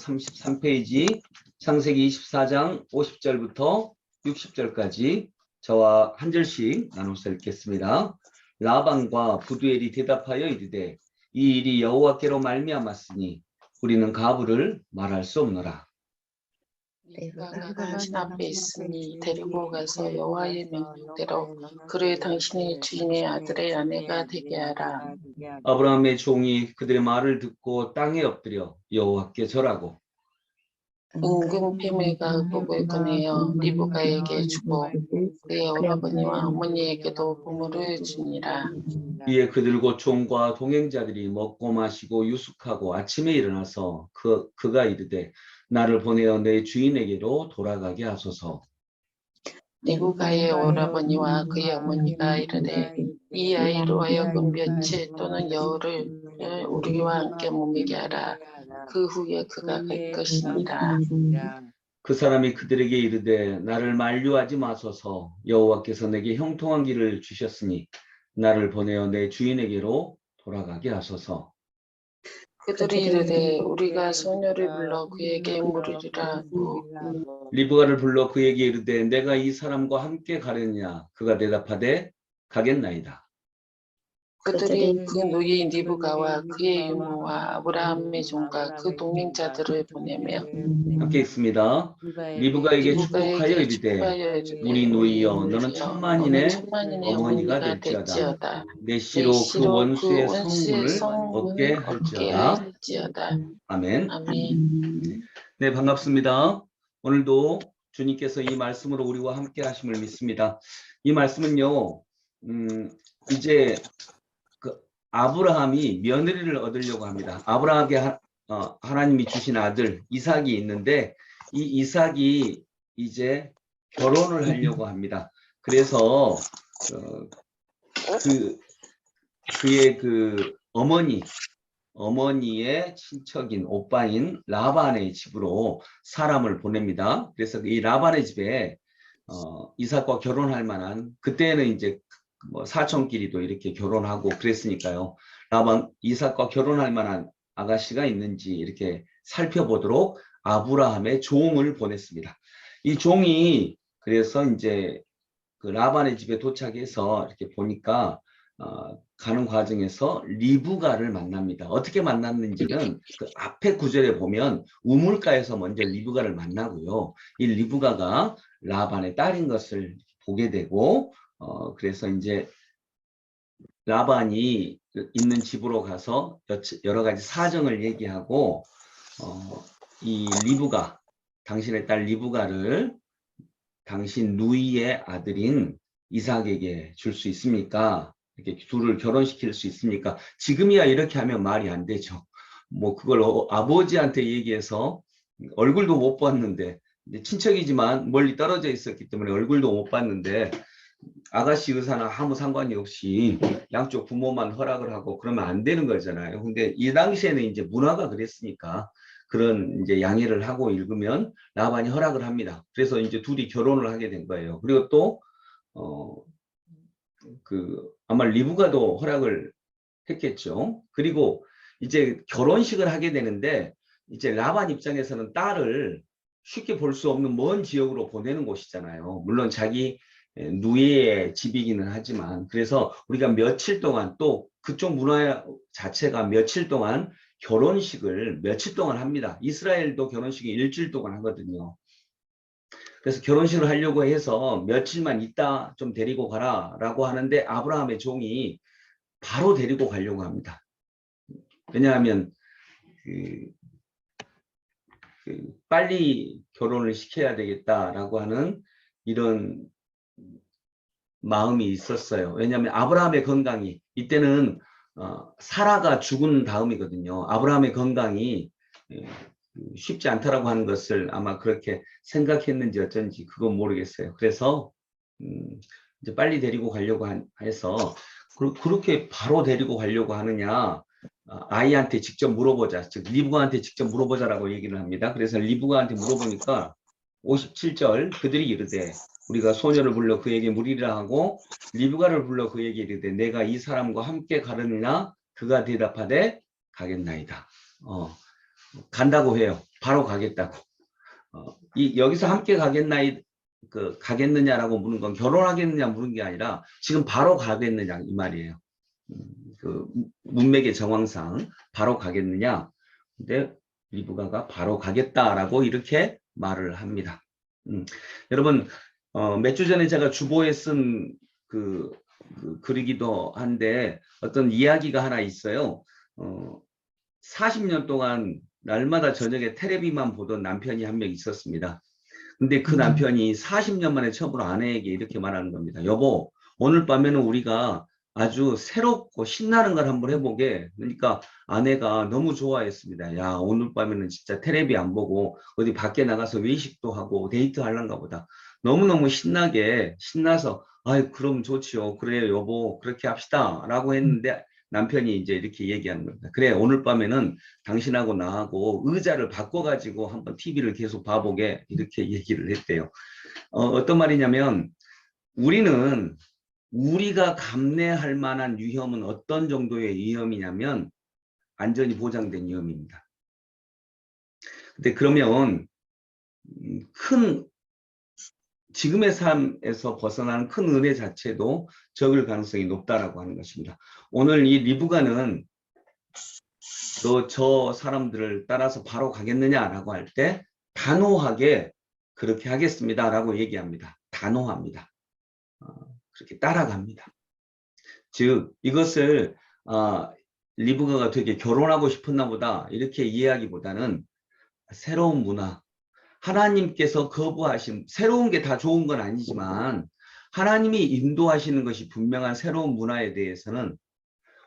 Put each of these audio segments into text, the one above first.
33페이지 창세기 24장 50절부터 60절까지 저와 한 절씩 나눠서 읽겠습니다. 라반과 부두엘이 대답하여 이르되 이 일이 여호와께로 말미암았으니 우리는 가부를 말할 수 없노라. 내가 당신 앞에 있으니 데리고 가서 여호와의 명령대로 그를 당신의 주인의 아들의 아내가 되게 하라. 아브라함의 종이 그들의 말을 듣고 땅에 엎드려 여호와께 절하고 은근 패물과 의복을 꺼내어 리브가에게 주고 그의 오라버니와 어머니에게도 보물을 주니라. 이에 그들과 종과 동행자들이 먹고 마시고 유숙하고 아침에 일어나서 그가 이르되 나를 보내어 내 주인에게로 돌아가게 하소서. 리브가의 오라버니와 그의 어머니가 이르되 이 아이로 하여금 며칠 또는 여흘을 우리와 함께 머물게 하라. 그 후에 그가 갈 것이니라. 그 사람이 그들에게 이르되 나를 만류하지 마소서. 여호와께서 내게 형통한 길을 주셨으니 나를 보내어 내 주인에게로 돌아가게 하소서. 그들이 이르되 우리가 소녀를 불러 그에게 물으리라 하고 리브가를 불러 그에게 이르되 내가 이 사람과 함께 가려냐. 그가 대답하되 가겠나이다. 그들이 그 누이 리브가와 그의 유모와 아브라함의 종과 그 동행자들을 보내며 함께 있습니다. 리브가에게 축복하여 이르되 우리 누이여 너는 천만인의 어머니가 될지어다. 내 씨로 그 원수의 성문을 얻게 할지어다. 아멘. 네, 반갑습니다. 오늘도 주님께서 이 말씀으로 우리와 함께 하심을 믿습니다. 이 말씀은요, 이제 아브라함이 며느리를 얻으려고 합니다. 아브라함에게 하나님이 주신 아들 이삭이 있는데 이 이삭이 이제 결혼을 하려고 합니다. 그래서 그의 그 어머니의 친척인 오빠인 라반의 집으로 사람을 보냅니다. 그래서 이 라반의 집에 이삭과 결혼할 만한, 그때는 이제 뭐 사촌끼리도 이렇게 결혼하고 그랬으니까요. 라반 이삭과 결혼할 만한 아가씨가 있는지 이렇게 살펴보도록 아브라함의 종을 보냈습니다. 이 종이 그래서 이제 그 라반의 집에 도착해서 이렇게 보니까 가는 과정에서 리브가를 만납니다. 어떻게 만났는지는 그 앞에 구절에 보면 우물가에서 먼저 리브가를 만나고요. 이 리브가가 라반의 딸인 것을 보게 되고 그래서 이제 라반이 있는 집으로 가서 여러 가지 사정을 얘기하고 이 리브가, 당신의 딸 리브가를 당신 누이의 아들인 이삭에게 줄 수 있습니까? 이렇게 둘을 결혼시킬 수 있습니까? 지금이야 이렇게 하면 말이 안 되죠. 뭐 그걸 아버지한테 얘기해서 얼굴도 못 봤는데, 친척이지만 멀리 떨어져 있었기 때문에 얼굴도 못 봤는데 아가씨 의사는 아무 상관이 없이 양쪽 부모만 허락을 하고 그러면 안 되는 거잖아요. 근데 이 당시에는 이제 문화가 그랬으니까 그런 이제 양해를 하고 읽으면 라반이 허락을 합니다. 그래서 이제 둘이 결혼을 하게 된 거예요. 그리고 또 아마 리브가도 허락을 했겠죠. 그리고 이제 결혼식을 하게 되는데 이제 라반 입장에서는 딸을 쉽게 볼 수 없는 먼 지역으로 보내는 곳이잖아요. 물론 자기 누이의 집이기는 하지만, 그래서 우리가 며칠 동안, 또 그쪽 문화 자체가 며칠 동안 결혼식을 며칠 동안 합니다. 이스라엘도 결혼식이 일주일 동안 하거든요. 그래서 결혼식을 하려고 해서 며칠만 있다 좀 데리고 가라 라고 하는데 아브라함의 종이 바로 데리고 가려고 합니다. 왜냐하면 빨리 결혼을 시켜야 되겠다라고 하는 이런 마음이 있었어요. 왜냐하면 아브라함의 건강이, 이때는 사라가 죽은 다음이거든요. 아브라함의 건강이 쉽지 않다라고 하는 것을 아마 그렇게 생각했는지 어쩐지 그건 모르겠어요. 그래서 이제 빨리 데리고 가려고 해서 그렇게 바로 데리고 가려고 하느냐, 아이한테 직접 물어보자, 즉 리브가한테 직접 물어보자라고 얘기를 합니다. 그래서 리브가한테 물어보니까 57절 그들이 이르되 우리가 소녀를 불러 그에게 물으리라 하고 리브가를 불러 그에게 이르되 내가 이 사람과 함께 가느냐. 그가 대답하되 가겠나이다. 간다고 해요. 바로 가겠다고. 여기서 함께 가겠느냐라고 묻는 건 결혼하겠느냐 물은 게 아니라 지금 바로 가겠느냐 이 말이에요. 그 문맥의 정황상 바로 가겠느냐. 근데 리브가가 바로 가겠다라고 이렇게 말을 합니다. 여러분 몇 주 전에 제가 주보에 쓴 글이기도 한데 어떤 이야기가 하나 있어요. 40년 동안 날마다 저녁에 텔레비만 보던 남편이 한 명 있었습니다. 근데 그 남편이 40년 만에 처음으로 아내에게 이렇게 말하는 겁니다. 여보, 오늘 밤에는 우리가 아주 새롭고 신나는 걸 한번 해보게. 그러니까 아내가 너무 좋아했습니다. 야, 오늘 밤에는 진짜 텔레비 안 보고 어디 밖에 나가서 외식도 하고 데이트 하려는가 보다. 너무너무 신나서 아이, 그럼 좋지요. 그래요, 여보. 그렇게 합시다. 라고 했는데 남편이 이제 이렇게 얘기하는 겁니다. 그래, 오늘 밤에는 당신하고 나하고 의자를 바꿔가지고 한번 TV를 계속 봐보게. 이렇게 얘기를 했대요. 어떤 말이냐면 우리가 감내할 만한 위험은 어떤 정도의 위험이냐면 안전이 보장된 위험입니다. 근데 그러면 지금의 삶에서 벗어나는 큰 은혜 자체도 적을 가능성이 높다라고 하는 것입니다. 오늘 이 리브가는 너 저 사람들을 따라서 바로 가겠느냐라고 할 때 단호하게 그렇게 하겠습니다라고 얘기합니다. 단호합니다. 그렇게 따라갑니다. 즉 이것을 리브가가 되게 결혼하고 싶었나 보다 이렇게 이해하기보다는 새로운 문화, 하나님께서 거부하신 새로운 게 다 좋은 건 아니지만 하나님이 인도하시는 것이 분명한 새로운 문화에 대해서는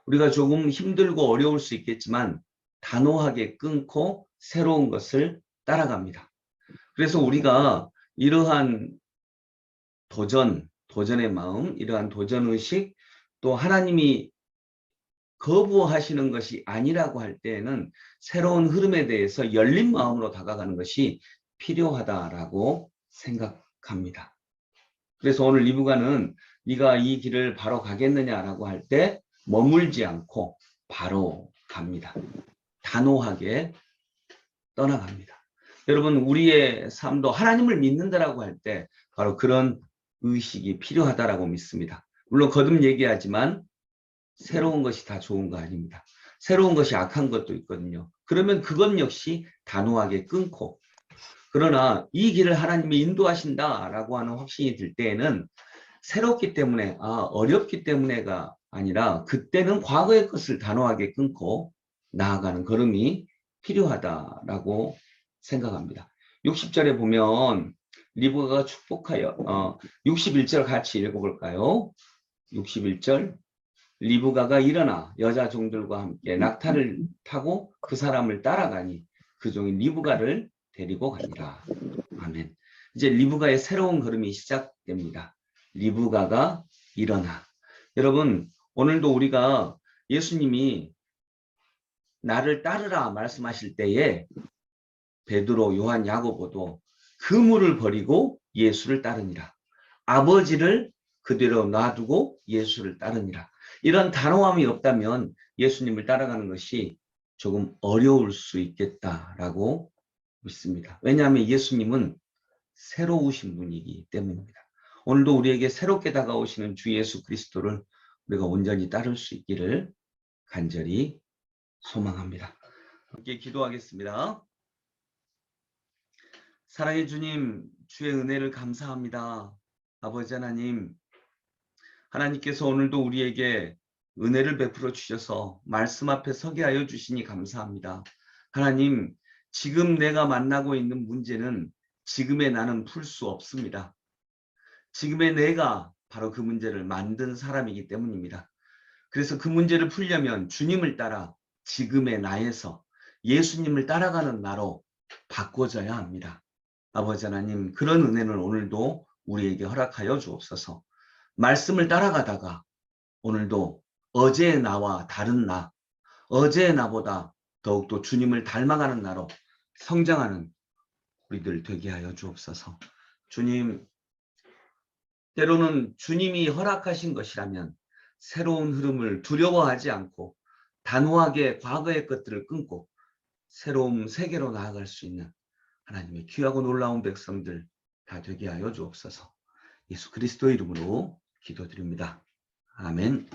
우리가 조금 힘들고 어려울 수 있겠지만 단호하게 끊고 새로운 것을 따라갑니다. 그래서 우리가 이러한 도전의 마음, 이러한 도전의식, 또 하나님이 거부하시는 것이 아니라고 할 때에는 새로운 흐름에 대해서 열린 마음으로 다가가는 것이 필요하다라고 생각합니다. 그래서 오늘 리브가는 네가 이 길을 바로 가겠느냐라고 할 때 머물지 않고 바로 갑니다. 단호하게 떠나갑니다. 여러분 우리의 삶도 하나님을 믿는다라고 할 때 바로 그런 의식이 필요하다라고 믿습니다. 물론 거듭 얘기하지만 새로운 것이 다 좋은 거 아닙니다. 새로운 것이 악한 것도 있거든요. 그러면 그것 역시 단호하게 끊고 그러나 이 길을 하나님이 인도하신다라고 하는 확신이 들 때에는 새롭기 때문에 어렵기 때문에가 아니라 그때는 과거의 것을 단호하게 끊고 나아가는 걸음이 필요하다라고 생각합니다. 60절에 보면 리브가가 축복하여 61절 같이 읽어볼까요? 61절 리브가가 일어나 여자 종들과 함께 낙타를 타고 그 사람을 따라가니 그 종이 리브가를 데리고 가니라. 아멘. 이제 리브가의 새로운 걸음이 시작됩니다. 리브가가 일어나. 여러분 오늘도 우리가 예수님이 나를 따르라 말씀하실 때에 베드로, 요한, 야고보도 그물을 버리고 예수를 따르니라. 아버지를 그대로 놔두고 예수를 따르니라. 이런 단호함이 없다면 예수님을 따라가는 것이 조금 어려울 수 있겠다라고 믿습니다. 왜냐하면 예수님은 새로우신 분이기 때문입니다. 오늘도 우리에게 새롭게 다가오시는 주 예수 그리스도를 우리가 온전히 따를 수 있기를 간절히 소망합니다. 함께 기도하겠습니다. 사랑의 주님, 주의 은혜를 감사합니다. 아버지 하나님, 하나님께서 오늘도 우리에게 은혜를 베풀어 주셔서 말씀 앞에 서게 하여 주시니 감사합니다. 하나님, 지금 내가 만나고 있는 문제는 지금의 나는 풀 수 없습니다. 지금의 내가 바로 그 문제를 만든 사람이기 때문입니다. 그래서 그 문제를 풀려면 주님을 따라 지금의 나에서 예수님을 따라가는 나로 바꿔져야 합니다. 아버지 하나님, 그런 은혜는 오늘도 우리에게 허락하여 주옵소서. 말씀을 따라가다가 오늘도 어제의 나와 다른 나, 어제의 나보다 더욱더 주님을 닮아가는 나로 성장하는 우리들 되게 하여 주옵소서. 주님, 때로는 주님이 허락하신 것이라면 새로운 흐름을 두려워하지 않고 단호하게 과거의 것들을 끊고 새로운 세계로 나아갈 수 있는 하나님의 귀하고 놀라운 백성들 다 되게 하여 주옵소서. 예수 그리스도의 이름으로 기도드립니다. 아멘.